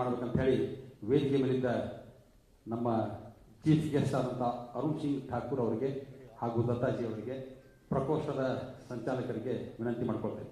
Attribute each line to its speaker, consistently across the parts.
Speaker 1: ಮಾಡಬೇಕಂತ ಹೇಳಿ ವೇದಿಕೆ ಮೇಲಿಂದ ನಮ್ಮ ಚೀಫ್ ಗೆಸ್ಟ್ ಆದಂಥ ಅರುಣ್ ಸಿಂಗ್ ಠಾಕೂರ್ ಅವರಿಗೆ ಹಾಗೂ ದತ್ತಾಜಿ ಅವರಿಗೆ ಪ್ರಕೋಷ್ಠದ ಸಂಚಾಲಕರಿಗೆ ವಿನಂತಿ ಮಾಡಿಕೊಳ್ತೇವೆ.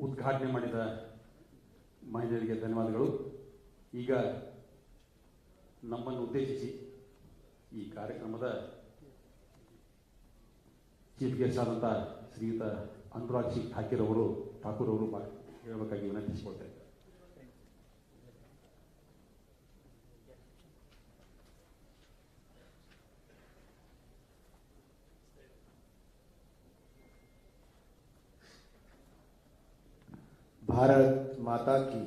Speaker 1: ಉದ್ಘಾಟನೆ ಮಾಡಿದ ಮಹಿಳೆಯರಿಗೆ ಧನ್ಯವಾದಗಳು. ಈಗ ನಮ್ಮನ್ನು ಉದ್ದೇಶಿಸಿ ಈ ಕಾರ್ಯಕ್ರಮದ ಚೀಫ್ ಗೆಸ್ಟ್ ಆದಂಥ ಶ್ರೀಯುತ ಅನುರಾಗ್ ಸಿಂಗ್ ಠಾಕೂರ್ ಅವರು ಹೇಳಬೇಕಾಗಿ ವಿನಂತಿಸಿಕೊಳ್ತೇನೆ.
Speaker 2: भारत माता की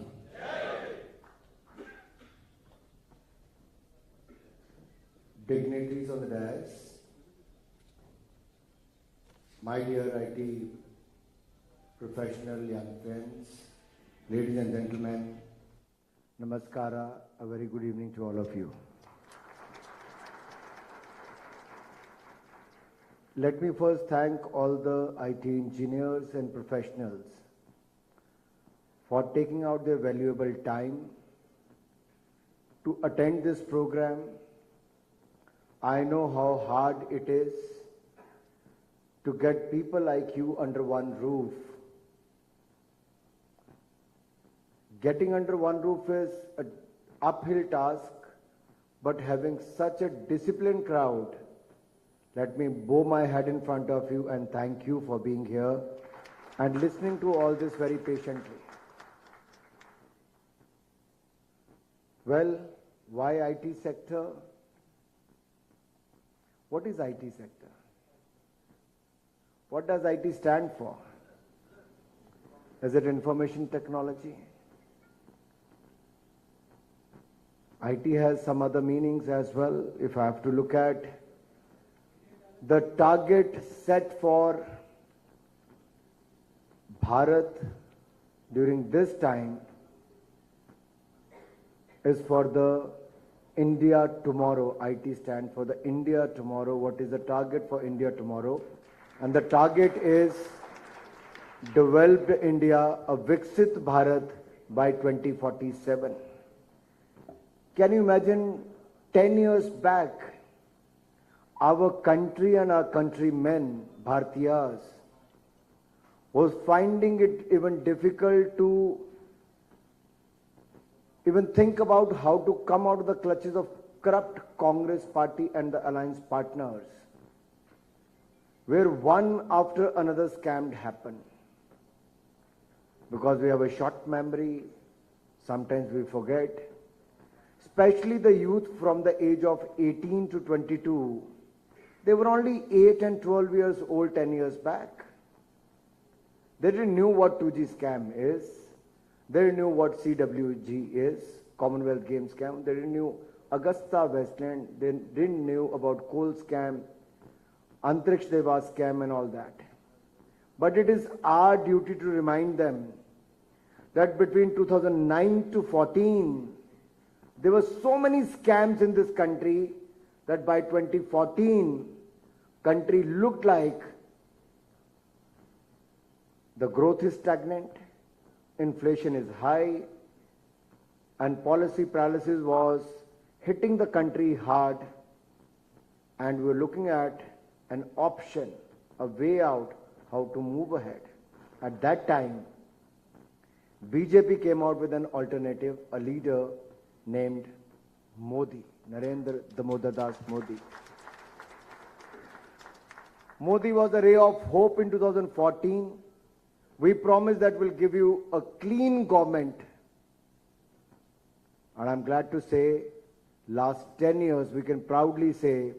Speaker 2: dignitaries on the dais, my dear IT professional young friends, ladies and gentlemen, namaskara, a very good evening to all of you. Let me first thank all the IT engineers and professionals for taking out their valuable time to attend this program. I know how hard it is to get people like you under one roof. Getting under one roof is an uphill task, but having such a disciplined crowd, let me bow my head in front of you and thank you for being here and listening to all this very patiently. Well, why IT sector? What is IT sector? What does IT stand for? Is it information technology? IT has some other meanings as well. If I have to look at the target set for Bharat during this time is for the India tomorrow. IT stands for the India tomorrow. What is the target for India tomorrow? And the target is developed India, a Viksit Bharat by 2047. Can you imagine 10 years back, our country and our countrymen, Bharatiyas, was finding it even difficult to even think about how to come out of the clutches of corrupt Congress party and the alliance partners, where one after another scam happened. Because we have a short memory, sometimes we forget, especially the youth from the age of 18 to 22, they were only 8 and 12 years old 10 years back. They didn't know what 2G scam is. They didn't know what CWG is, Commonwealth Games scam. They didn't know Augusta Westland. They didn't know about coal scam, Antriksh Deva scam and all that. But it is our duty to remind them that between 2009 to 14, there were so many scams in this country that by 2014, country looked like the growth is stagnant, inflation is high, and policy paralysis was hitting the country hard. and we're looking at an option, a way out, how to move ahead. At that time, BJP came out with an alternative, a leader named Modi, Narendra Damodar Das Modi. Modi was a ray of hope in 2014. We promised that we'll give you a clean government. And I'm glad to say, last 10 years, we can proudly say,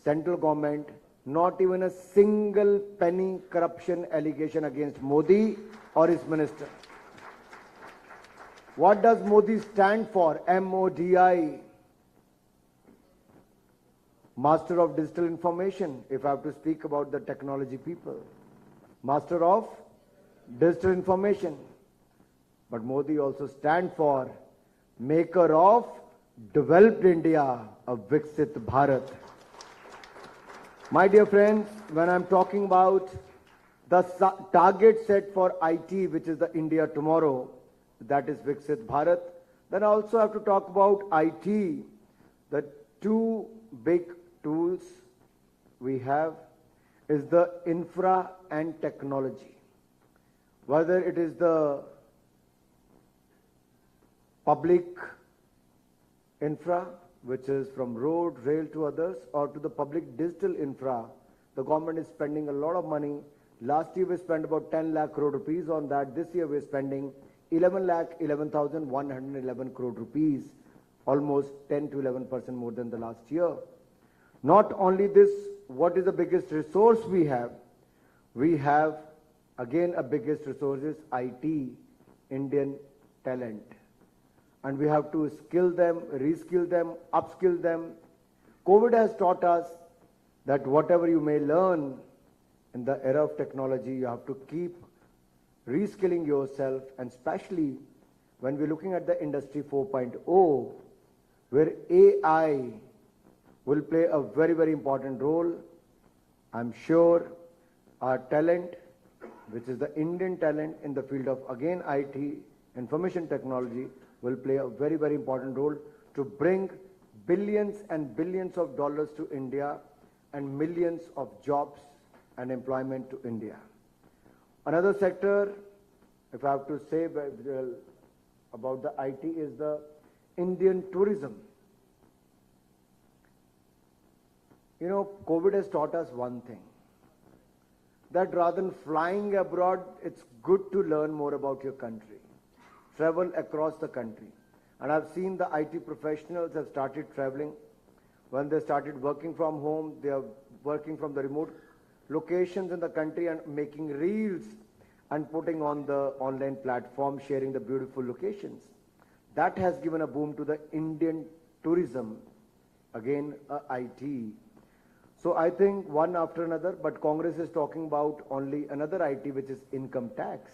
Speaker 2: central government, not even a single penny corruption allegation against Modi or his minister. What does Modi stand for? MODI. Master of Digital Information, if I have to speak about the technology people. Master of Digital Information. But Modi also stands for Maker of Developed India, a Viksit Bharat. My dear friends, when I'm talking about the target set for IT, which is the India tomorrow, that is Viksit Bharat, then I also have to talk about IT. The two big tools we have is the infra and technology. Whether it is the public infra, which is from road, rail to others, or to the public digital infra, the government is spending a lot of money. Last year we spent about 10 lakh crore rupees on that. This year we're spending 11,11,111 crore rupees, almost 10 to 11% more than the last year. Not only this, what is the biggest resource we have? We have, again, a biggest resource is IT, Indian talent. And we have to skill them, reskill them, upskill them. COVID has taught us that whatever you may learn in the era of technology, you have to keep reskilling yourself, and especially when we're looking at the Industry 4.0, where AI will play a very, very important role. I'm sure our talent, which is the Indian talent in the field of, again, IT, information technology, will play a very, very important role to bring billions and billions of dollars to India and millions of jobs and employment to India. Another sector, if I have to say about the IT, is the Indian tourism. You know, COVID has taught us one thing, that rather than flying abroad, it's good to learn more about your country. Travel across the country. And I've seen the IT professionals have started traveling. When they started working from home, they are working from the remote locations in the country and making reels and putting on the online platform, sharing the beautiful locations. That has given a boom to the Indian tourism, again, IT. So I think one after another, but Congress is talking about only another IT, which is income tax.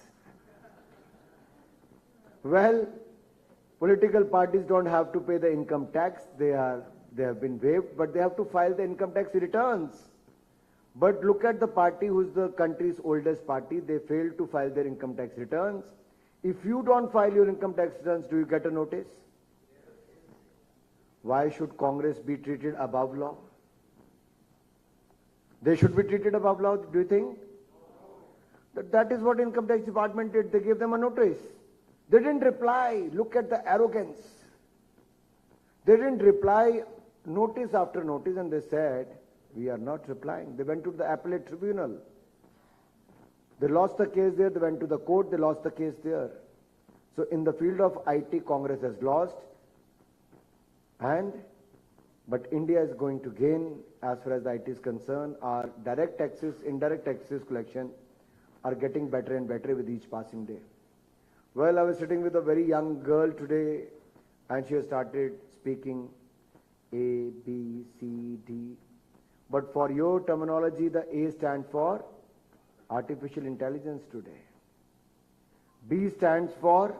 Speaker 2: Well, political parties don't have to pay the income tax. They have been waived, but they have to file the income tax returns. But look at the party who's the country's oldest party. They failed to file their income tax returns. If you don't file your income tax returns, do you get a notice? Why should Congress be treated above law? They should be treated above law, do you think? That is what Income Tax Department did. They gave them a notice. They didn't reply. Look at the arrogance. They didn't reply notice after notice, and they said, we are not replying. They went to the appellate tribunal. They lost the case there. They went to the court. They lost the case there. So in the field of IT, Congress has lost. But India is going to gain as far as IT is concerned. Our direct taxes, indirect taxes collection are getting better and better with each passing day. Well, I was sitting with a very young girl today, and she has started speaking A, B, C, D. But for your terminology, the A stands for artificial intelligence today. B stands for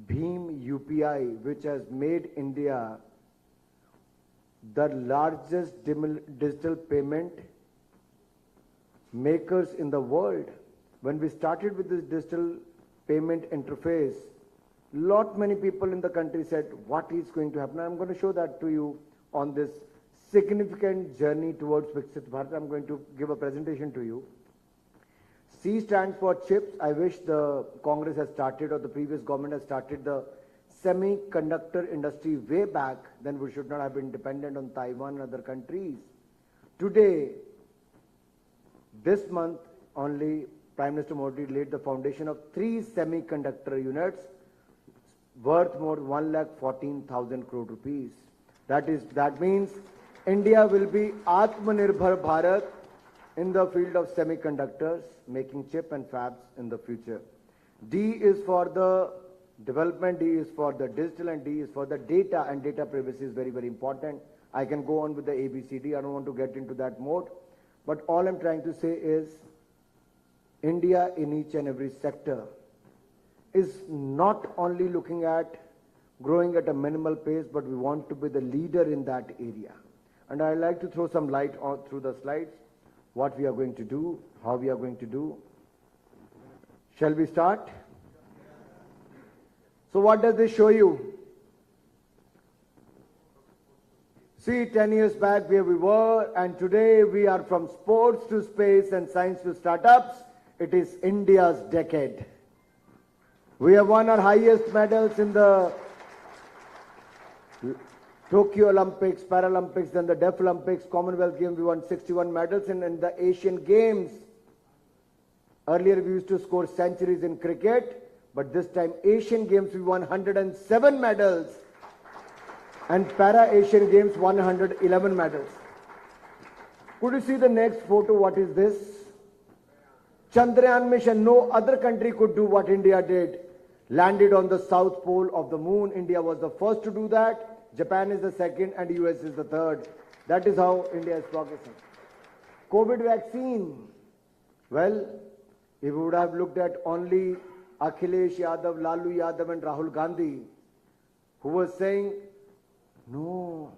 Speaker 2: Bhim UPI, which has made India the largest digital payment makers in the world. When we started with this digital payment interface, lot many people in the country said, what is going to happen? I'm going to show that to you on this significant journey towards Viksit Bharat. I'm going to give a presentation to you. C stands for chips. I wish the Congress has started or the previous government has started the semiconductor industry way back. Then we should not have been dependent on Taiwan and other countries. Today, this month only, Prime Minister Modi laid the foundation of 3 semiconductor units worth more than 1,14,000 crore rupees. That means India will be Atmanirbhar Bharat in the field of semiconductors, making chip and fabs in the future. D is for the development, D is for the digital, and D is for the data, and data privacy is very, very important. I can go on with the ABCD. I don't want to get into that mode. But all I'm trying to say is India in each and every sector is not only looking at growing at a minimal pace, but we want to be the leader in that area. And I'd like to throw some light on through the slides, what we are going to do, how we are going to do. Shall we start? So what does this show you? See, 10 years back where we were, and today we are from sports to space and science to startups. It is India's decade. We have won our highest medals in the Tokyo Olympics, Paralympics, then the Deaf Olympics, Commonwealth Games. We won 61 medals, and in the Asian Games, earlier we used to score centuries in cricket, but this time Asian Games we won 107 medals, and Para-Asian Games 111 medals. Could you see the next photo? What is this? Chandrayaan mission. No other country could do what India did. Landed on the south pole of the moon. India was the first to do that. Japan is the second and US is the third. That is how India is progressing. COVID vaccine. Well, if we would have looked at only Akhilesh Yadav, Lalu Yadav and Rahul Gandhi, who was saying, no,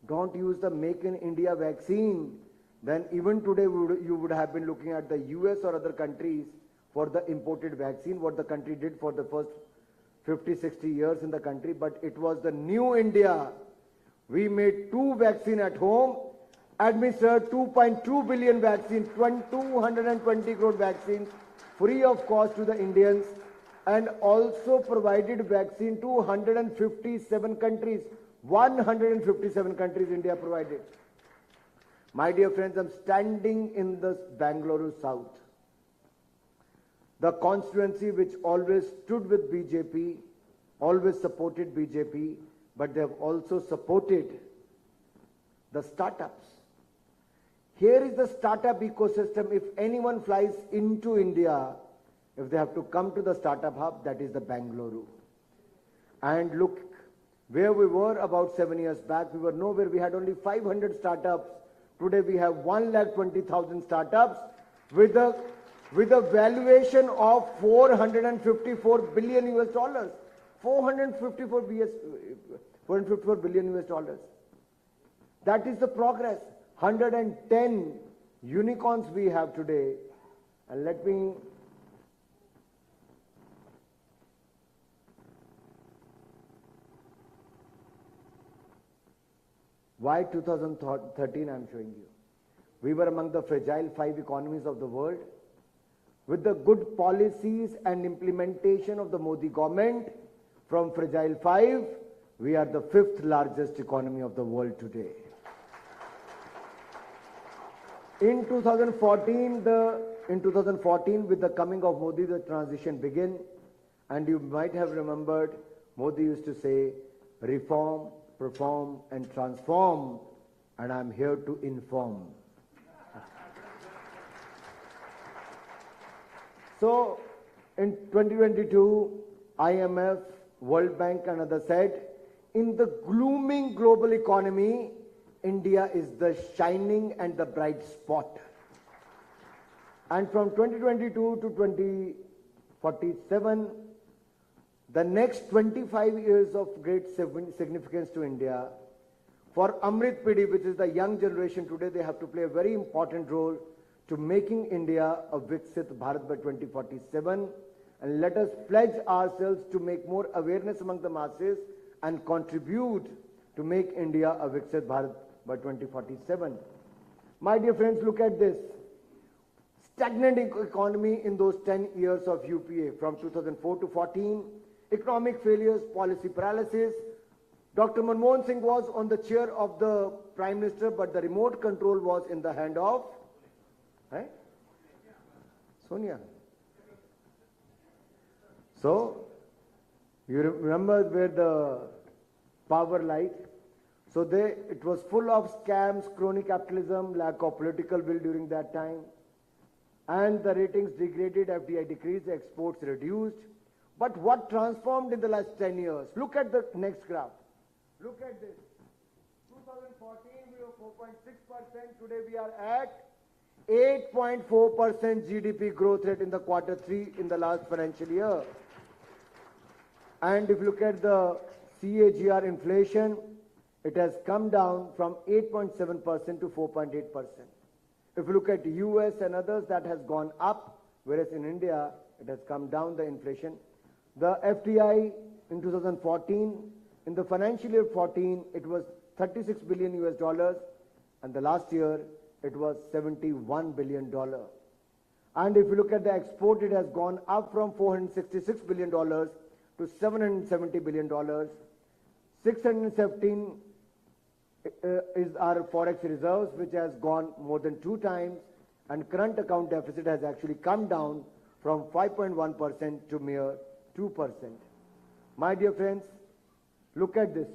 Speaker 2: don't use the Make in India vaccine, then even today you would have been looking at the US or other countries for the imported vaccine, what the country did for the first 50, 60 years in the country. But it was the new India. We made 2 vaccines at home, administered 2.2 billion vaccines, 220 crore vaccines, free of cost to the Indians, and also provided vaccine to 157 countries. 157 countries India provided. My dear friends, I'm standing in the Bangalore South, the constituency which always stood with BJP, always supported BJP, but they have also supported the startups. Here is the startup ecosystem. If anyone flies into India, if they have to come to the startup hub, that is the Bangalore. And look, where we were about 7 years back, we were nowhere. We had only 500 startups. Today we have 1,20,000 startups with a valuation of 454 billion US dollars. 454 billion US dollars. That is the progress. 110 unicorns we have today. And let me why 2013 I'm showing you. We were among the fragile 5 economies of the world. With the good policies and implementation of the Modi government, from fragile 5, we are the 5th largest economy of the world today. In 2014, with the coming of Modi, the transition began. And you might have remembered, Modi used to say, reform, perform and transform, and I'm here to inform. So, in 2022, IMF, World Bank and others said, in the glooming global economy, India is the shining and the bright spot. And from 2022 to 2047, the next 25 years of great significance to India. For Amrit Pidi, which is the young generation today, they have to play a very important role to making India a Viksit Bharat by 2047. And let us pledge ourselves to make more awareness among the masses and contribute to make India a Viksit Bharat by 2047. My dear friends, look at this. Stagnant economy in those 10 years of UPA from 2004 to 14, economic failures, policy paralysis. Dr. Manmohan Singh was on the chair of the Prime Minister, but the remote control was in the hand of Sonia. So, you remember where the power lies? So it was full of scams, crony capitalism, lack of political will during that time. And the ratings degraded, FDI decreased, exports reduced. But what transformed in the last 10 years? Look at the next graph. Look at this. 2014 we were 4.6%. Today we are at 8.4% GDP growth rate in the quarter 3 in the last financial year. And if you look at the CAGR inflation, it has come down from 8.7% to 4.8%. If you look at the US and others, that has gone up, whereas in India, it has come down, the inflation. The FDI in 2014, in the financial year 14, it was 36 billion US dollars, and the last year, it was $71 billion. And if you look at the export, it has gone up from $466 billion to $770 billion. 617 is our forex reserves, which has gone more than 2 times, and current account deficit has actually come down from 5.1% to mere 2%. My dear friends, look at this.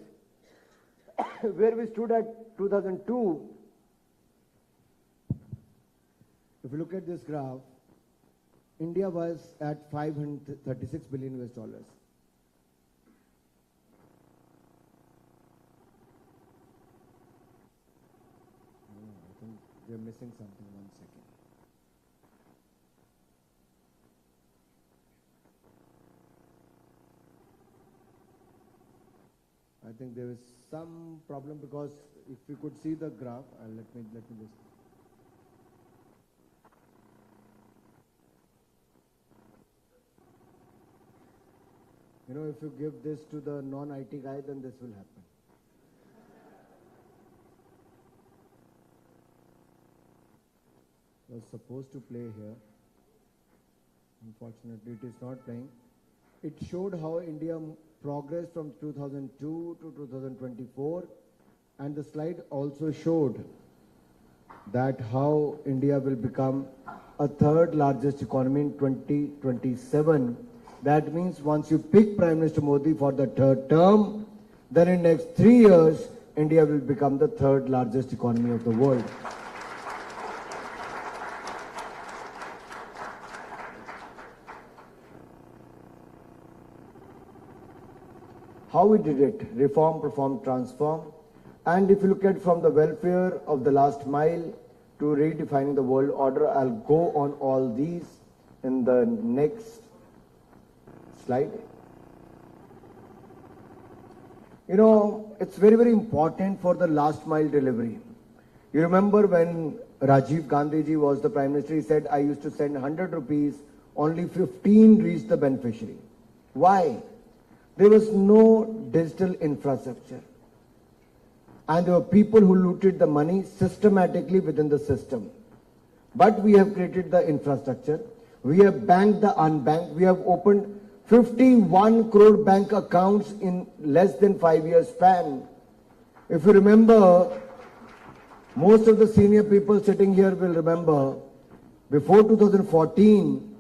Speaker 2: Where we stood at 2002, if you look at this graph, India was at 536 billion US dollars. We're missing something, 1 second. I think there is some problem, because if you could see the graph, let me just. You know, if you give this to the non-IT guy, then this will happen. Was supposed to play here. Unfortunately, it is not playing. It showed how India progressed from 2002 to 2024, and the slide also showed that how India will become a 3rd largest economy in 2027. That means once you pick Prime Minister Modi for the 3rd term, then in next 3 years, India will become the 3rd largest economy of the world. How we did it: reform, perform, transform. And if you look at from the welfare of the last mile to redefining the world order, I'll go on all these in the next slide. You know, it's very, very important for the last mile delivery. You remember when Rajiv Gandhi ji was the Prime Minister, he said, I used to send 100 rupees, only 15 reached the beneficiary. Why? There was no digital infrastructure. And there were people who looted the money systematically within the system. But we have created the infrastructure. We have banked the unbanked. We have opened 51 crore bank accounts in less than 5 years span. If you remember, most of the senior people sitting here will remember, before 2014,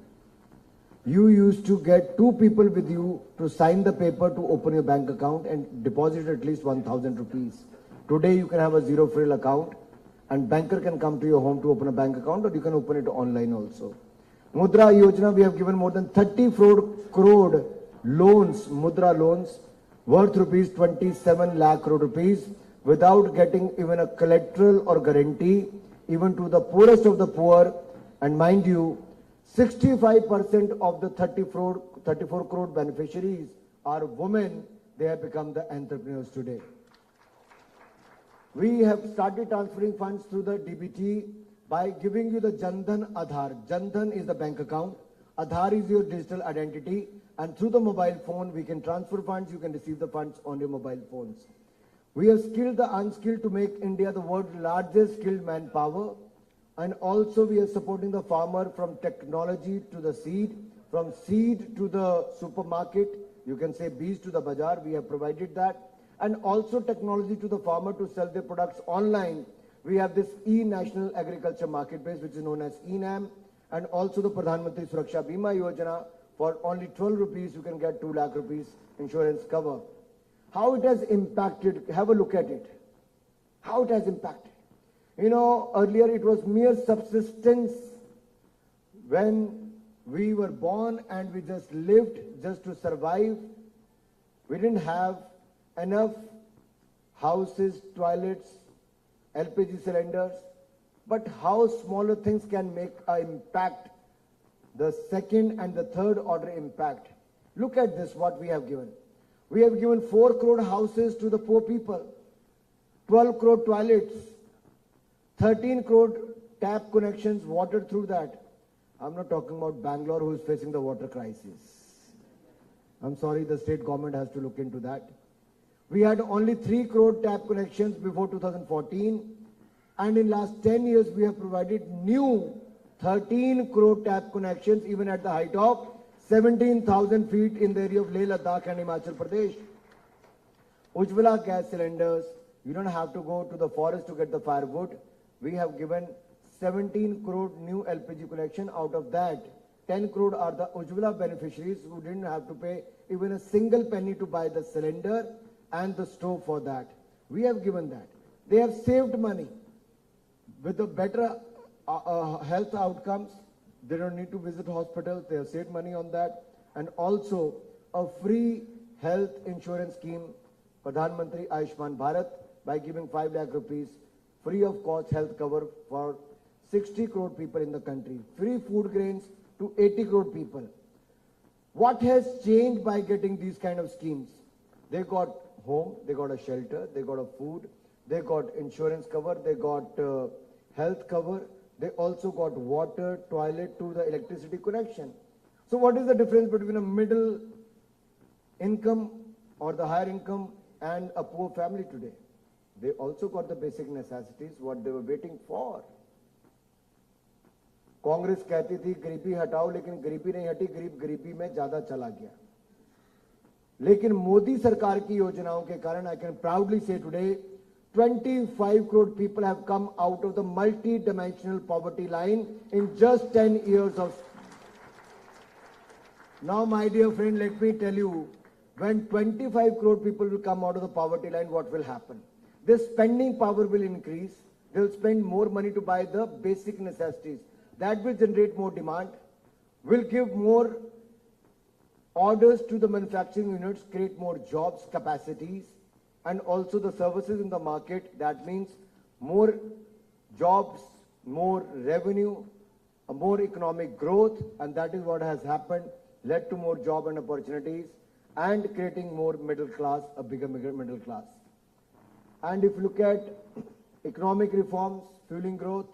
Speaker 2: you used to get 2 people with you to sign the paper to open your bank account and deposit at least 1,000 rupees. Today you can have a zero frill account, and banker can come to your home to open a bank account, or you can open it online also. Mudra Yojana, we have given more than 34 crore loans, Mudra loans, worth rupees 27 lakh crore rupees, without getting even a collateral or guarantee, even to the poorest of the poor. And mind you, 65% of the 34 crore beneficiaries are women. They have become the entrepreneurs today. We have started transferring funds through the DBT by giving you the Jan Dhan Aadhaar. Jan Dhan is the bank account. Aadhaar is your digital identity. And through the mobile phone, we can transfer funds. You can receive the funds on your mobile phones. We have skilled the unskilled to make India the world's largest skilled manpower. And also we are supporting the farmer from technology to the seed, from seed to the supermarket. You can say bees to the bazaar. We have provided that. And also technology to the farmer to sell their products online. We have this e-National Agriculture Marketplace, which is known as ENAM. And also the Pradhan Mantri Suraksha Bima Yojana. For only 12 rupees, you can get 2 lakh rupees insurance cover. How it has impacted, have a look at it. How it has impacted. You know, earlier it was mere subsistence when we were born and we just lived just to survive. We didn't have enough houses, toilets, LPG cylinders. But how smaller things can make an impact, the second and the third order impact. Look at this, what we have given. We have given 4 crore houses to the poor people, 12 crore toilets, 13 crore tap connections, water through that. I'm not talking about Bangalore, who is facing the water crisis. I'm sorry, the state government has to look into that. We had only 3 crore tap connections before 2014. And in last 10 years, we have provided new 13 crore tap connections, even at the height of 17,000 feet in the area of Leh, Ladakh and Himachal Pradesh. Ujjwala gas cylinders, you don't have to go to the forest to get the firewood. We have given 17 crore new LPG connection. Out of that, 10 crore are the Ujjwala beneficiaries who didn't have to pay even a single penny to buy the cylinder and the stove for that. We have given that. They have saved money. With the better health outcomes, they don't need to visit hospitals. They have saved money on that. And also a free health insurance scheme, Pradhan Mantri Ayushman Bharat, by giving 5 lakh rupees free of cost health cover for 60 crore people in the country. Free food grains to 80 crore people. What has changed by getting these kind of schemes? They got home, they got a shelter, they got a food, they got insurance cover, they got health cover, they also got water, toilet to the electricity connection. So what is the difference between a middle income or the higher income and a poor family today? They also got the basic necessities, what they were waiting for. Congress कहती थी गरीबी हटाओ, लेकिन गरीबी नहीं हटी, गरीब गरीबी में ज्यादा चला गया. लेकिन मोदी सरकार की योजनाओं के कारण I can proudly say today 25 crore people have come out of the multi-dimensional poverty line in just 10 years of. Now, my dear friend, let me tell you, when 25 crore people will come out of the poverty line, what will happen? Their spending power will increase. They will spend more money to buy the basic necessities. That will generate more demand, will give more orders to the manufacturing units, create more jobs, capacities, and also the services in the market. That means more jobs, more revenue, a more economic growth, and that is what has happened, led to more job and opportunities, and creating more middle class, a bigger middle class. And if you look at economic reforms, fueling growth,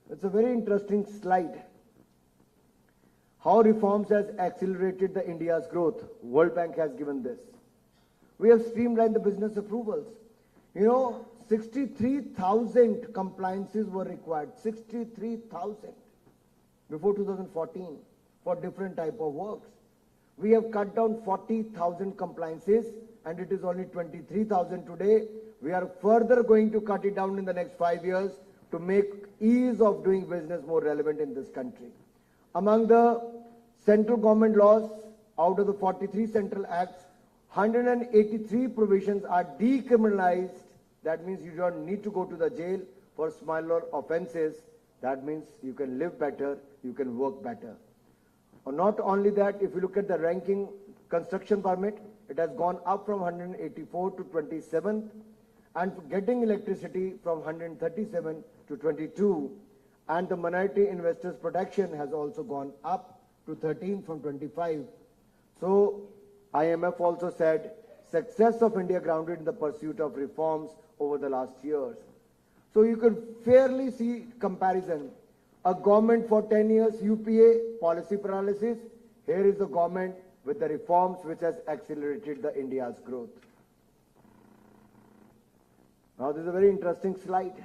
Speaker 2: it's a very interesting slide. How reforms has accelerated the India's growth. World Bank has given this. We have streamlined the business approvals. You know, 63,000 compliances were required. 63,000 before 2014 for different type of works. We have cut down 40,000 compliances and it is only 23,000 today. We are further going to cut it down in the next 5 years to make ease of doing business more relevant in this country. Among the central government laws, out of the 43 central acts, 183 provisions are decriminalized. That means you don't need to go to the jail for smaller offenses. That means you can live better, you can work better. Or not only that, if you look at the ranking construction permit, it has gone up from 184 to 27th, and getting electricity from 137 to 22, and the minority investors protection has also gone up to 13 from 25. So IMF also said success of India grounded in the pursuit of reforms over the last years. So you could fairly see comparison. A government for 10 years, UPA, policy paralysis. Here is the government with the reforms which has accelerated the India's growth. Now this is a very interesting slide.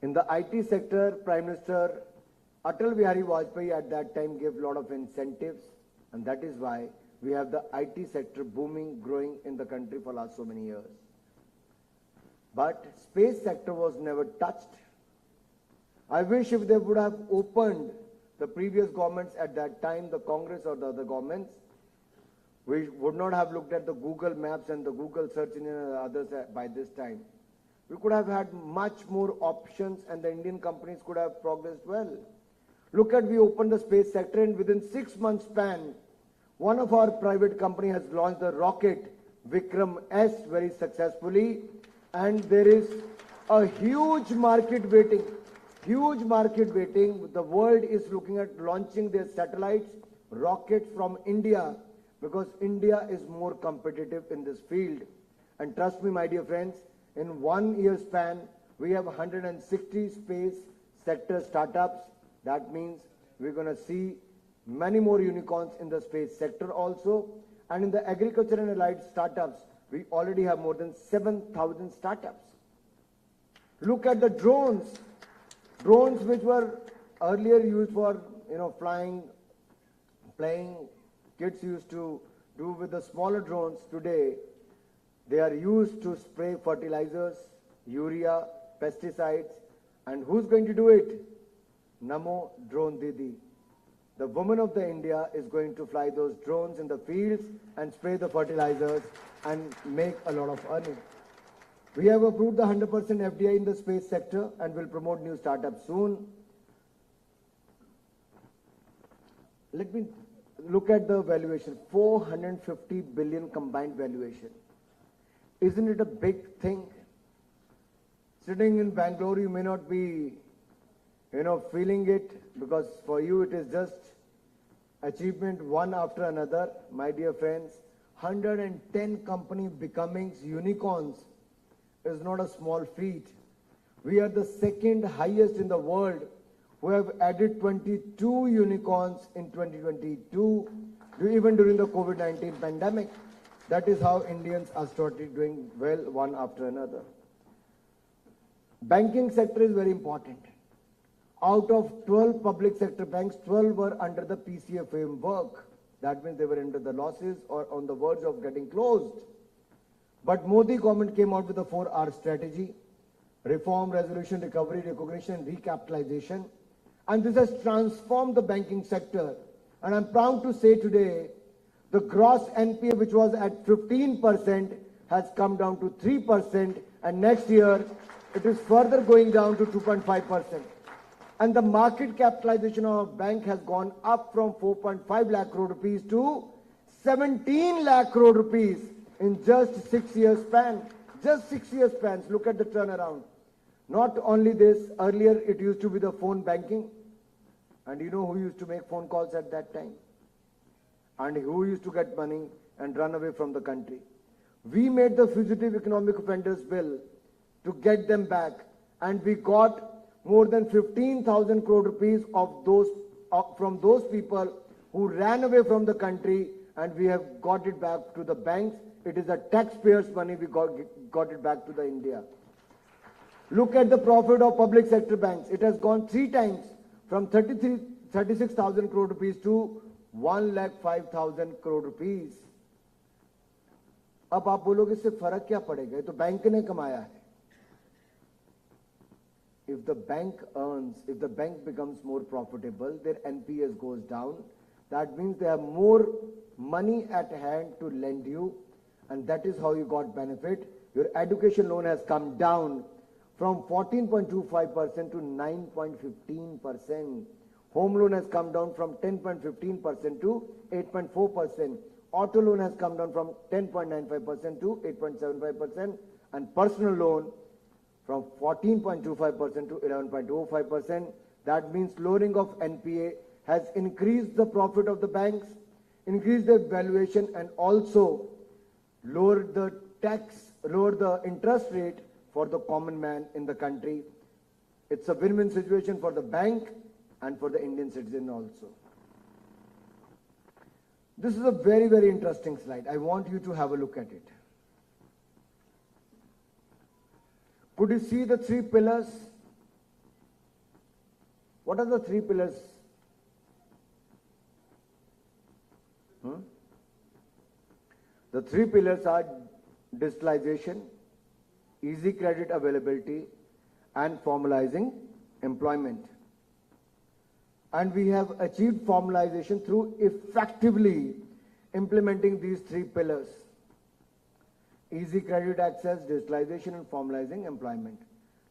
Speaker 2: In the IT sector, Prime Minister Atal Bihari Vajpayee at that time gave a lot of incentives, and that is why we have the IT sector booming, growing in the country for last so many years. But space sector was never touched. I wish if they would have opened, the previous governments at that time, the Congress or the other governments, we would not have looked at the Google Maps and the Google search engine and others by this time. We could have had much more options and the Indian companies could have progressed well. Look at, we opened the space sector and within 6 months span, one of our private company has launched the rocket Vikram S very successfully, and there is a huge market waiting. Huge market waiting. The world is looking at launching their satellites, rockets from India, because India is more competitive in this field. And trust me, my dear friends, in 1 year span, we have 160 space sector startups. That means we're going to see many more unicorns in the space sector also. And in the agriculture and allied startups, we already have more than 7,000 startups. Look at the drones. Drones which were earlier used for, flying, playing, kids used to do with the smaller drones. Today, they are used to spray fertilizers, urea, pesticides. And who's going to do it? Namo Drone Didi. The woman of the India is going to fly those drones in the fields and spray the fertilizers and make a lot of earning. We have approved the 100% FDI in the space sector and will promote new startups soon. Let me look at the valuation, 450 billion combined valuation. Isn't it a big thing? Sitting in Bangalore, you may not be, feeling it, because for you it is just achievement one after another. My dear friends, 110 companies becoming unicorns is not a small feat. We are the second highest in the world who have added 22 unicorns in 2022, even during the COVID-19 pandemic. That is how Indians are started doing well one after another. Banking sector is very important. Out of 12 public sector banks, 12 were under the PCA framework. That means they were into the losses or on the verge of getting closed. But Modi government came out with a 4R strategy: reform, resolution, recovery, recognition, and recapitalization. And this has transformed the banking sector. And I'm proud to say today, the gross NPA, which was at 15%, has come down to 3%. And next year, it is further going down to 2.5%. And the market capitalization of our bank has gone up from 4.5 lakh crore rupees to 17 lakh crore rupees in just 6 years span. Just 6 years spans. Look at the turnaround. Not only this, earlier it used to be the phone banking. And you know who used to make phone calls at that time? And who used to get money and run away from the country? We made the Fugitive Economic Offenders Bill to get them back. And we got more than 15,000 crore rupees of those from those people who ran away from the country, and we have got it back to the banks. It is the taxpayers' money, we got it back to the India. Look at the profit of public sector banks. It has gone 3 times, from 36,000 crore rupees to 1,05,000 crore rupees. अब आप बोलोगे इससे फर्क क्या पड़ेगा? ये तो bank ने कमाया है. If the bank earns, if the bank becomes more profitable, their NPS goes down. That means they have more money at hand to lend you, and that is how you got benefit. Your education loan has come down from 14.25% to 9.15%. Home loan has come down from 10.15% to 8.4%. Auto loan has come down from 10.95% to 8.75%, and personal loan from 14.25% to 11.05%. That means lowering of NPA has increased the profit of the banks, increased the valuation, and also lowered the tax, lowered the interest rate for the common man in the country. It's a win-win situation for the bank and for the Indian citizen also. This is a very, very interesting slide. I want you to have a look at it. Could you see the three pillars? What are the three pillars? The three pillars are digitalization, easy credit availability, and formalizing employment. And we have achieved formalization through effectively implementing these three pillars: easy credit access, digitalization, and formalizing employment.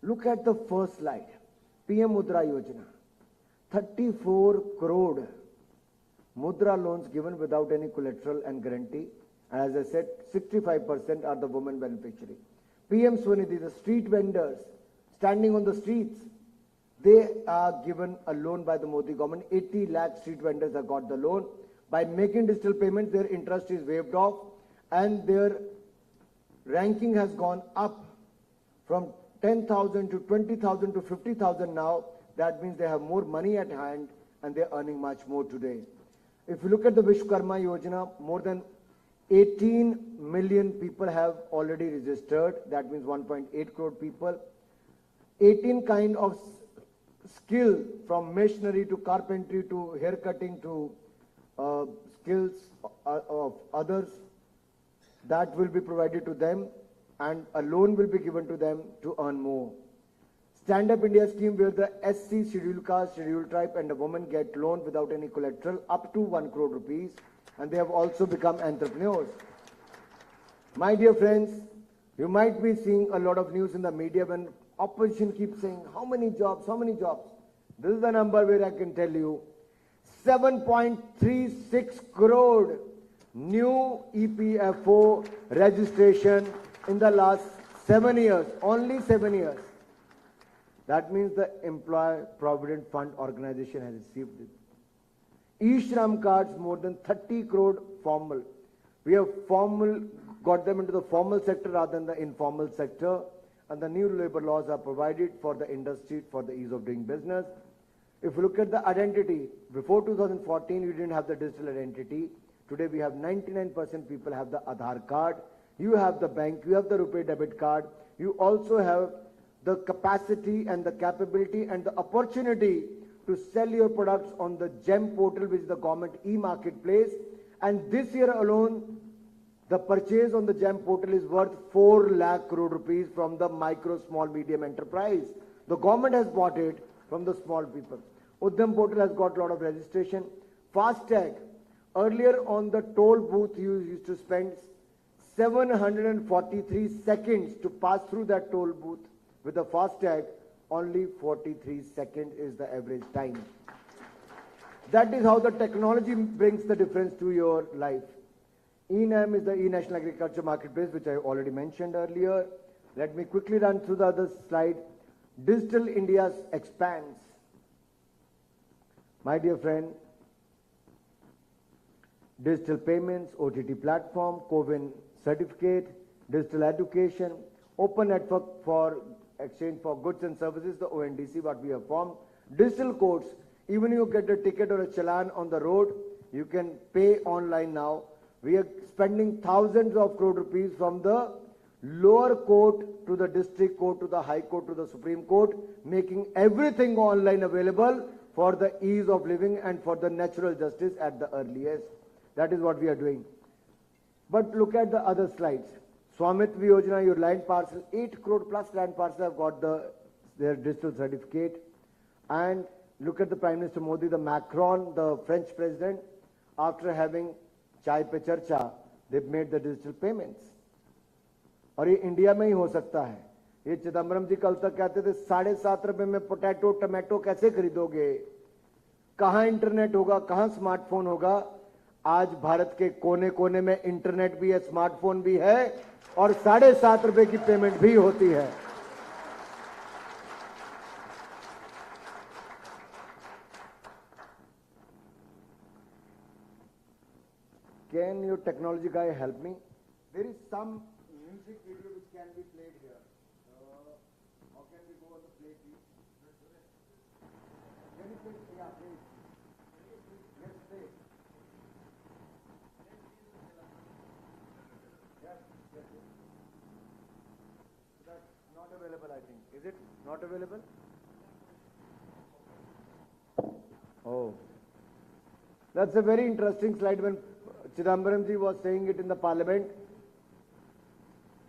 Speaker 2: Look at the first slide. PM Mudra Yojana. 34 crore Mudra loans given without any collateral and guarantee. As I said, 65% are the women beneficiary. PM Swanidhi, the street vendors standing on the streets, they are given a loan by the Modi government. 80 lakh street vendors have got the loan. By making digital payments, their interest is waived off, and their ranking has gone up from 10,000 to 20,000 to 50,000 now. That means they have more money at hand and they're earning much more today. If you look at the Vishwakarma Yojana, more than 18 million people have already registered. That means 1.8 crore people. 18 kind of skill, from masonry to carpentry to hair cutting to skills of others, that will be provided to them, and a loan will be given to them to earn more. Stand Up India scheme, where the SC, scheduled caste, scheduled tribe and a woman get loan without any collateral up to 1 crore rupees, and they have also become entrepreneurs. My dear friends, you might be seeing a lot of news in the media when opposition keeps saying, how many jobs, how many jobs? This is the number where I can tell you, 7.36 crore new EPFO registration in the last 7 years, only 7 years. That means the Employee Provident Fund organization has received it. E-Shram cards, more than 30 crore formal. We have got them into the formal sector rather than the informal sector, and the new labor laws are provided for the industry for the ease of doing business. If you look at the identity, before 2014 you didn't have the digital identity. Today we have 99% people have the Aadhaar card. You have the bank, you have the RuPay debit card. You also have the capacity and the capability and the opportunity to sell your products on the GEM portal, which is the government e-marketplace. And this year alone, the purchase on the GEM portal is worth 4 lakh crore rupees from the micro, small, medium enterprise. The government has bought it from the small people. Udyam portal has got a lot of registration. FASTag. Earlier on the toll booth, you used to spend 743 seconds to pass through that toll booth. With the FASTag, only 43 seconds is the average time. That is how the technology brings the difference to your life. E-NAM is the e-National Agriculture Marketplace, which I already mentioned earlier. Let me quickly run through the other slide. Digital India expands. My dear friend, digital payments, OTT platform, CoWIN certificate, digital education, open network for exchange for goods and services, the ONDC, what we have formed, digital codes. Even you get a ticket or a challan on the road, you can pay online now. We are spending thousands of crore rupees from the lower court to the district court to the high court to the Supreme Court, making everything online available for the ease of living and for the natural justice at the earliest. That is what we are doing. But look at the other slides. Swamitva Yojana, your land parcel, 8 crore plus land parcels have got their digital certificate. And look at the Prime Minister Modi, the Macron, the French president, after having Chai Pe Charcha, they've made the digital payments. और ये India में ही हो सकता है. ये चिदम्बरम जी कल तक कहते थे 7.5 रुपए में पोटैटो टमाटो कैसे खरीदोगे, कहां इंटरनेट होगा, कहां स्मार्टफोन होगा. आज भारत के कोने कोने में इंटरनेट भी है, स्मार्टफोन भी है और 7.5 रुपए की पेमेंट भी होती है. Can your technology guy help me? There is some music video which can be played here. How can we go on the play, please? Can you play? Yeah, please. Yes, play. Yes, yes. That's not available, I think. Is it not available? Oh. That's a very interesting slide when Chidambaramji was saying it in the parliament.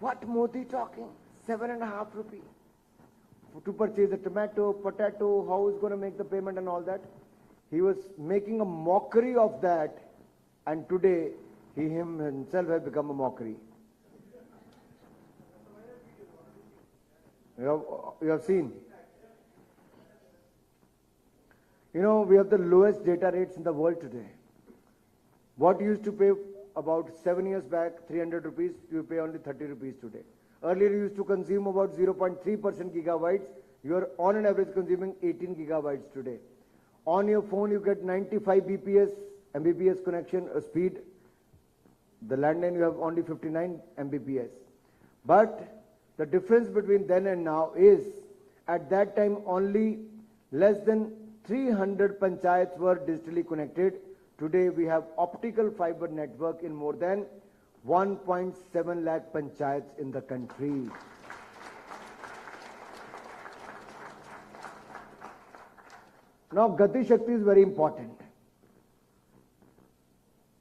Speaker 2: What Modi talking? 7.5 rupees to purchase a tomato, potato, how is going to make the payment and all that. He was making a mockery of that, and today he himself has become a mockery. You have seen. You know, we have the lowest data rates in the world today. What you used to pay about 7 years back, 300 rupees, you pay only 30 rupees today. Earlier you used to consume about 0.3% gigabytes. You are on an average consuming 18 gigabytes today. On your phone you get 95 Mbps connection speed. The landline you have only 59 Mbps. But the difference between then and now is, at that time only less than 300 panchayats were digitally connected. Today we have optical fiber network in more than 1.7 lakh panchayats in the country. Now Gati Shakti is very important.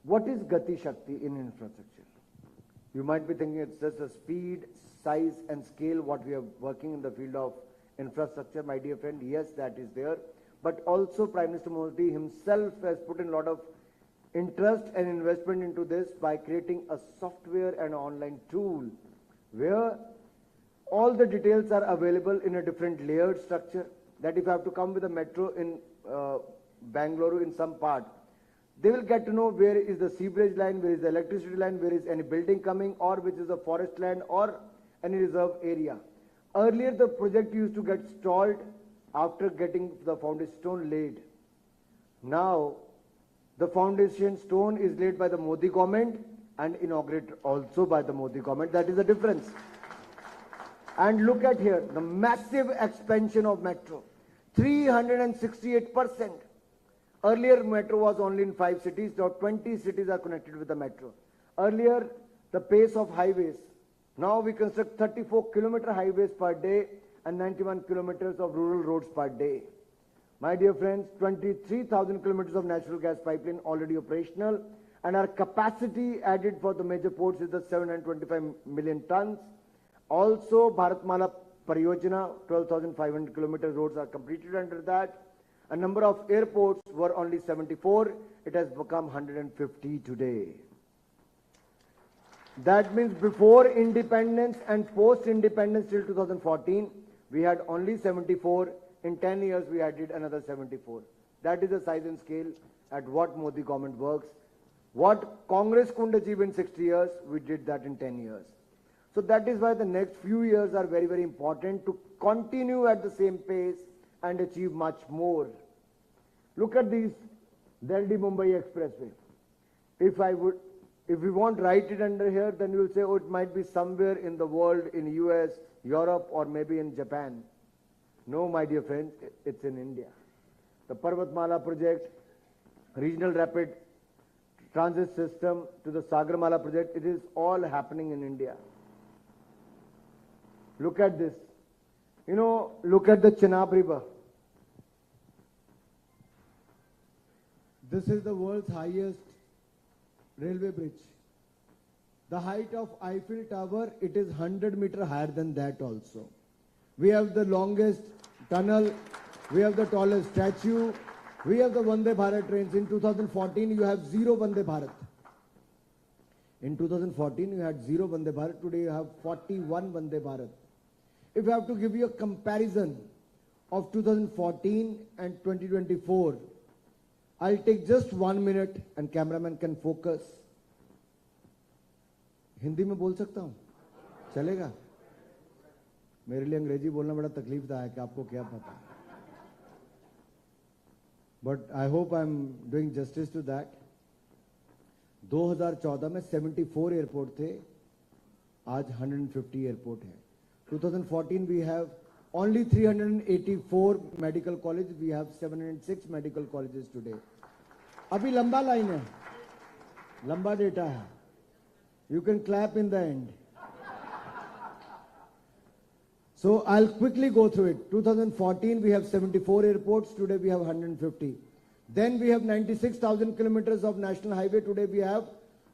Speaker 2: What is Gati Shakti in infrastructure? You might be thinking it's just a speed, size and scale what we are working in the field of infrastructure, my dear friend. Yes, that is there. But also Prime Minister Modi himself has put in a lot of interest and investment into this by creating a software and online tool where all the details are available in a different layered structure, that if you have to come with a metro in Bangalore in some part, they will get to know where is the sewerage line, where is the electricity line, where is any building coming, or which is a forest land or any reserve area. Earlier the project used to get stalled after getting the foundation stone laid. Now the foundation stone is laid by the Modi government and inaugurated also by the Modi government. That is the difference. And look at here, the massive expansion of metro, 368%. Earlier metro was only in 5 cities, now 20 cities are connected with the metro. Earlier the pace of highways, now we construct 34 kilometer highways per day and 91 kilometers of rural roads per day. My dear friends, 23,000 kilometers of natural gas pipeline already operational, and our capacity added for the major ports is the 725 million tons. Also Bharatmala Pariyojana, 12,500 kilometer roads are completed under that. A number of airports were only 74, it has become 150 today. That means before independence and post independence till 2014, we had only 74. In 10 years, we added another 74. That is the size and scale at what Modi government works. What Congress couldn't achieve in 60 years, we did that in 10 years. So that is why the next few years are very, very important to continue at the same pace and achieve much more. Look at these Delhi-Mumbai Expressway. If we want to write it under here, then you will say, oh, it might be somewhere in the world, in US, Europe, or maybe in Japan. No, my dear friends, it's in India. The Parvatmala project, regional rapid transit system to the Sagarmala project, it is all happening in India. Look at this. You know, look at the Chenab River.
Speaker 3: This is the world's highest railway bridge. The height of Eiffel Tower, it is 100 meters higher than that also. We have the longest tunnel, we have the tallest statue, we have the Vande Bharat trains. In 2014, you have 0 Vande Bharat. In 2014, you had 0 Vande Bharat. Today, you have 41 Vande Bharat. If I have to give you a comparison of 2014 and 2024, I'll take just 1 minute and cameraman can focus. Hindi में बोल सकता हूँ? चलेगा? मेरे लिए अंग्रेजी बोलना बड़ा तकलीफदायक है कि आपको क्या पता है. But I hope I'm doing justice to that. 2014 में 74 एयरपोर्ट थे, आज 150 एयरपोर्ट है. 2014 we have only 384 medical colleges, we have 706 medical colleges today. अभी लंबा लाइन है, लंबा डेटा है. You can clap in the end. So I'll quickly go through it. 2014, we have 74 airports. Today we have 150. Then we have 96,000 kilometers of national highway. Today we have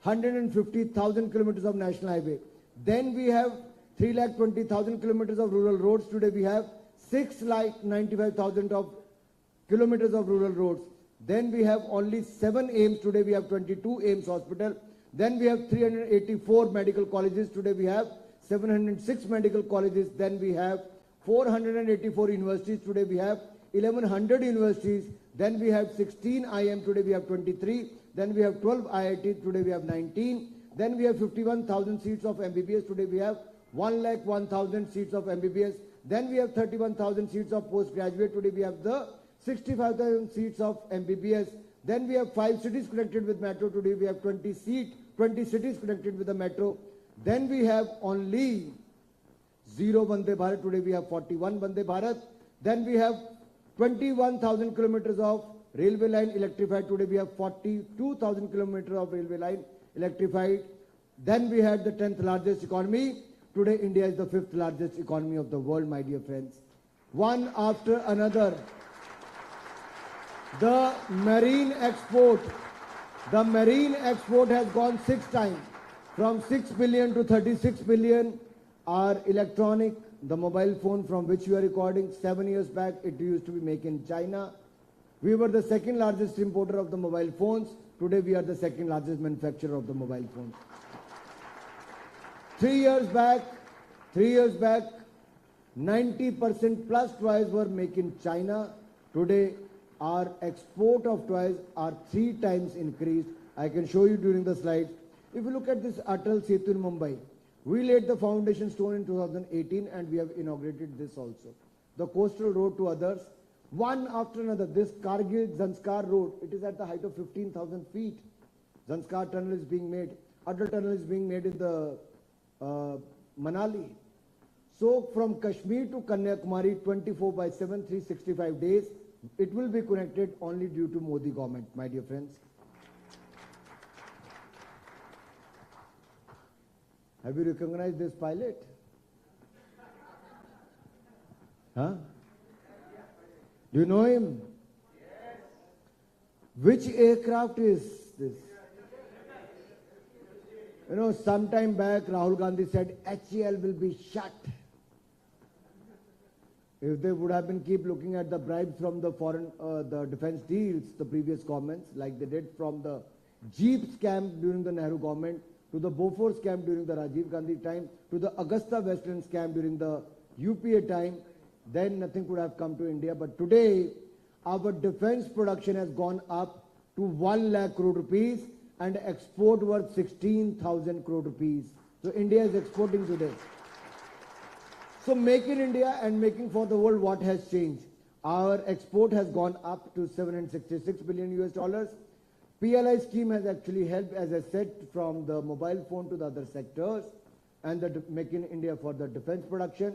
Speaker 3: 150,000 kilometers of national highway. Then we have 3,20,000 kilometers of rural roads. Today we have 6,95,000 of kilometers of rural roads. Then we have only 7 AIIMS. Today we have 22 AIIMS hospital. Then we have 384 medical colleges. Today we have 706 medical colleges. Then we have 484 universities. Today we have 1,100 universities. Then we have 16 IIM. Today we have 23. Then we have 12 IIT. Today we have 19. Then we have 51,000 seats of MBBS. Today we have 1,01,000 seats of MBBS. Then we have 31,000 seats of postgraduate. Today we have the 65,000 seats of MBBS. Then we have 5 cities connected with metro. Today we have 20 cities connected with the metro. Then we have only 0 Vande Bharat. Today we have 41 Vande Bharat. Then we have 21,000 kilometers of railway line electrified. Today we have 42,000 kilometers of railway line electrified. Then we had the 10th largest economy. Today India is the 5th largest economy of the world, my dear friends. One after another. The marine export has gone 6 times. From 6 billion to 36 billion. Our electronic, the mobile phone from which you are recording, 7 years back, it used to be made in China. We were the 2nd largest importer of the mobile phones. Today we are the 2nd largest manufacturer of the mobile phones. 3 years back, 90% plus toys were made in China. Today, our export of toys are 3 times increased. I can show you during the slides. If you look at this Atal Setu in Mumbai, we laid the foundation stone in 2018 and we have inaugurated this also. The coastal road to others, one after another. This Kargil Zanskar road, it is at the height of 15,000 feet. Zanskar tunnel is being made. Atal tunnel is being made in the Manali. So from Kashmir to Kanyakumari, 24/7, 365 days, it will be connected only due to Modi government, my dear friends. Have you recognized this pilot? Huh? Do you know him? Yes. Which aircraft is this? You know, some time back, Rahul Gandhi said, HAL will be shut. If they would have been keep looking at the bribes from the foreign, the defense deals, the previous governments, like they did from the Jeep scam during the Nehru government, to the Bofors scam during the Rajiv Gandhi time, to the Augusta Westland scam during the UPA time, then nothing could have come to India. But today, our defense production has gone up to 1 lakh crore rupees and export worth 16,000 crore rupees. So India is exporting today. So make in India and making for the world, what has changed? Our export has gone up to $766 billion US. PLI scheme has actually helped, as I said, from the mobile phone to the other sectors, and the Make in India for the defense production.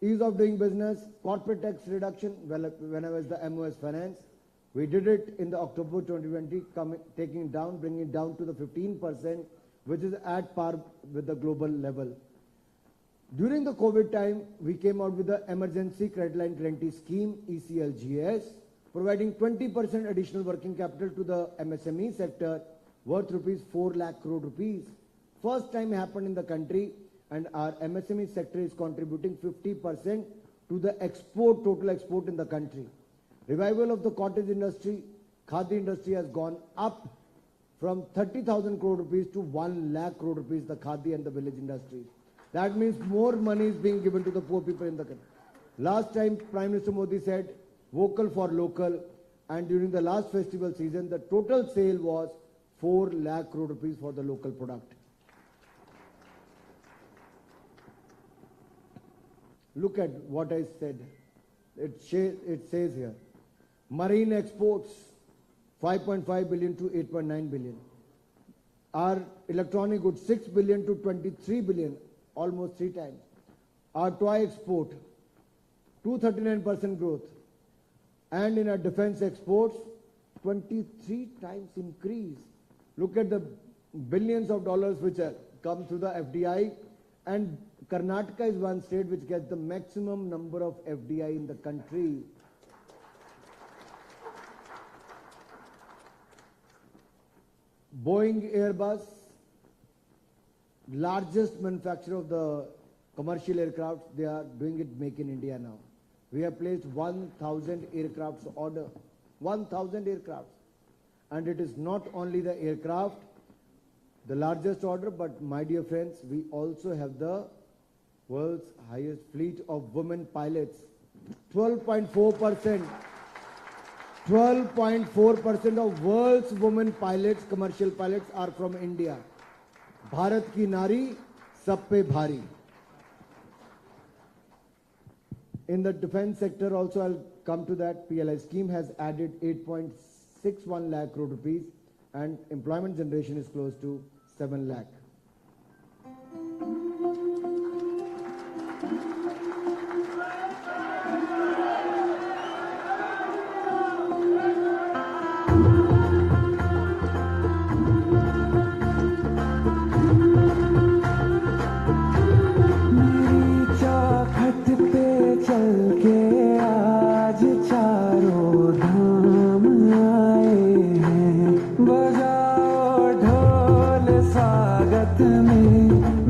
Speaker 3: Ease of doing business, corporate tax reduction, when I was the MOS Finance. We did it in the October 2020, bringing it down to the 15%, which is at par with the global level. During the COVID time, we came out with the Emergency Credit Line Guarantee Scheme, ECLGS, providing 20% additional working capital to the MSME sector, worth rupees 4 lakh crore rupees. First time happened in the country, and our MSME sector is contributing 50% to the export, total export in the country. Revival of the cottage industry, khadi industry has gone up from 30,000 crore rupees to 1 lakh crore rupees, the khadi and the village industries. That means more money is being given to the poor people in the country. Last time, Prime Minister Modi said, vocal for local, and during the last festival season, the total sale was 4 lakh crore rupees for the local product. Look at what I said. It says here, marine exports, 5.5 billion to 8.9 billion. Our electronic goods, 6 billion to 23 billion, almost 3 times. Our toy export, 239% growth. And in our defense exports, 23 times increase. Look at the billions of dollars which have come through the FDI And Karnataka is one state which gets the maximum number of FDI in the country. Boeing Airbus, largest manufacturer of the commercial aircraft, they are doing it Make in India now. We have placed 1,000 aircrafts order, 1,000 aircrafts. And it is not only the aircraft, the largest order, but my dear friends, we also have the world's highest fleet of women pilots. 12.4%. 12.4% of world's women pilots, commercial pilots, are from India. Bharat ki nari, sab pe bhari. In the defense sector also, I'll come to that. PLI scheme has added 8.61 lakh crore rupees and employment generation is close to 7 lakh.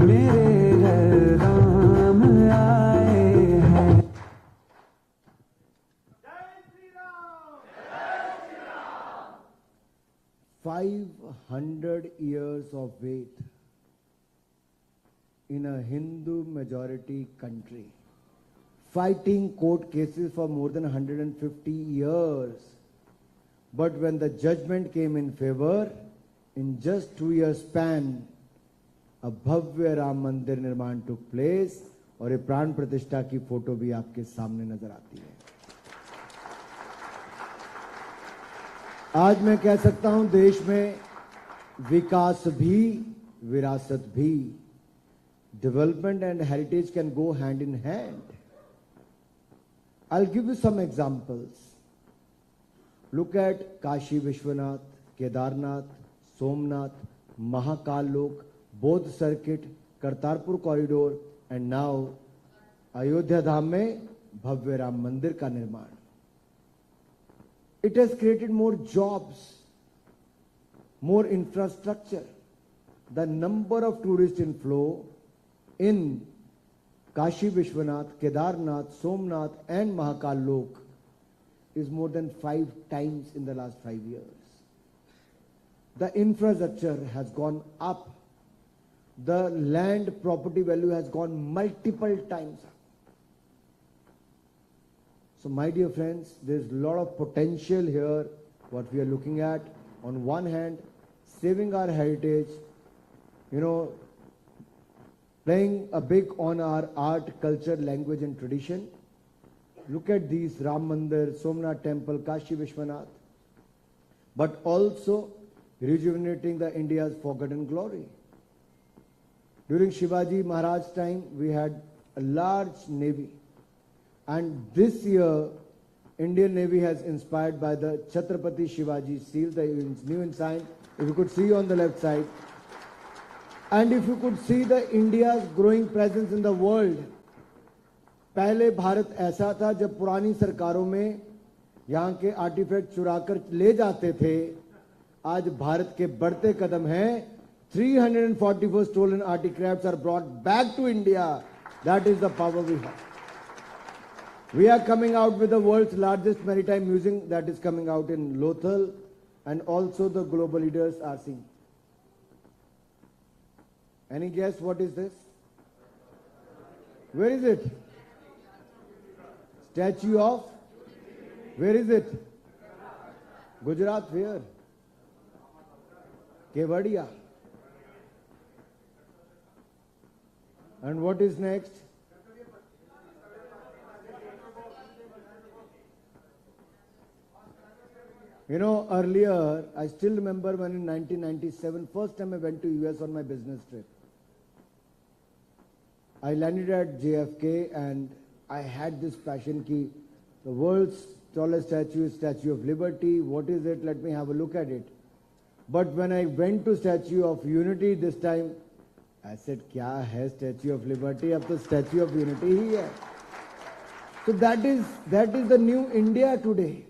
Speaker 4: मेरे घर राम आए हैं।
Speaker 3: 500 years of wait in a Hindu majority country, fighting court cases for more than 150 years. But when the judgment came in favor, in just 2 years span, a भव्य राम मंदिर निर्माण took place और ये प्राण प्रतिष्ठा की फोटो भी आपके सामने नजर आती है। आज मैं कह सकता हूं देश में विकास भी विरासत भी, development and heritage can go hand in hand. I'll give you some examples. Look at Kashi Vishwanath, Kedarnath, Somnath, Mahakal Lok, Bodh Circuit, Kartarpur Corridor, and now Ayodhya Dham में भव्य राम मंदिर का निर्माण. It has created more jobs, more infrastructure. The number of tourist inflow in Kashi Vishwanath, Kedarnath, Somnath and Mahakal Lok is more than 5 times in the last 5 years. The infrastructure has gone up. The land property value has gone multiple times up. So my dear friends, there's a lot of potential here, what we are looking at. On one hand, saving our heritage, playing a big on our art, culture, language and tradition. Look at these Ram Mandir, Somnath Temple, Kashi Vishwanath. But also rejuvenating the India's forgotten glory. During Shivaji Maharaj's time, we had a large navy. And this year, Indian Navy has inspired by the Chhatrapati Shivaji seal, the new ensign, if you could see on the left side. And if you could see the India's growing presence in the world. पहले भारत ऐसा था जब पुरानी सरकारों में यहाँ के artefact चुराकर ले जाते थे, आज भारत के बढ़ते कदम हैं. 344 stolen artifacts are brought back to India. That is the power we have. We are coming out with the world's largest maritime museum that is coming out in Lothal, and also the global leaders are seeing. Any guess what is this? Where is it? Statue of? Where is it? Gujarat, where? Kevadia. And what is next? Earlier, I still remember when in 1997, first time I went to US on my business trip. I landed at JFK and I had this passion ki the world's tallest statue is Statue of Liberty. What is it? Let me have a look at it. But when I went to Statue of Unity this time, I said, क्या है Statue of Liberty? अब तो Statue of Unity ही है. So that is the new India today.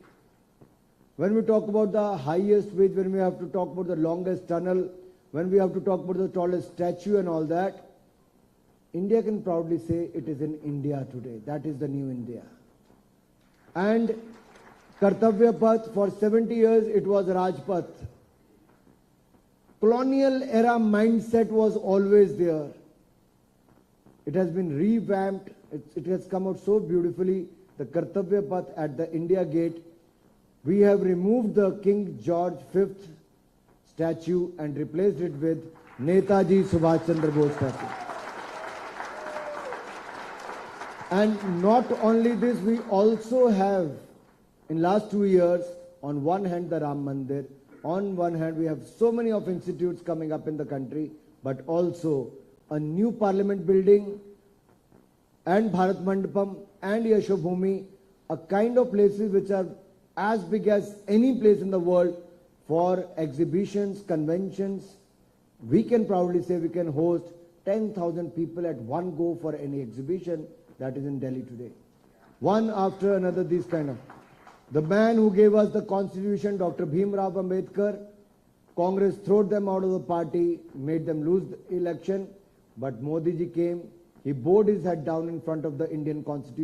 Speaker 3: When we talk about the highest bridge, when we have to talk about the longest tunnel, when we have to talk about the tallest statue and all that, India can proudly say it is in India today. That is the new India. And Kartavya Path, for 70 years it was Rajpath. Colonial era mindset was always there. It has been revamped. It has come out so beautifully. The Kartavya Path at the India Gate. We have removed the King George V statue and replaced it with Netaji Subhash Chandra Bose statue. And not only this, we also have, in last 2 years, on one hand the Ram Mandir, on one hand we have so many of institutes coming up in the country, but also a new parliament building and Bharat Mandapam and Yashobhumi, a kind of places which are as big as any place in the world for exhibitions, conventions. We can proudly say we can host 10,000 people at one go for any exhibition that is in Delhi today. One after another, these kind of. The man who gave us the constitution, Dr. Bhimrao Ambedkar, Congress threw them out of the party, made them lose the election, but Modi ji came, he bowed his head down in front of the Indian constitution.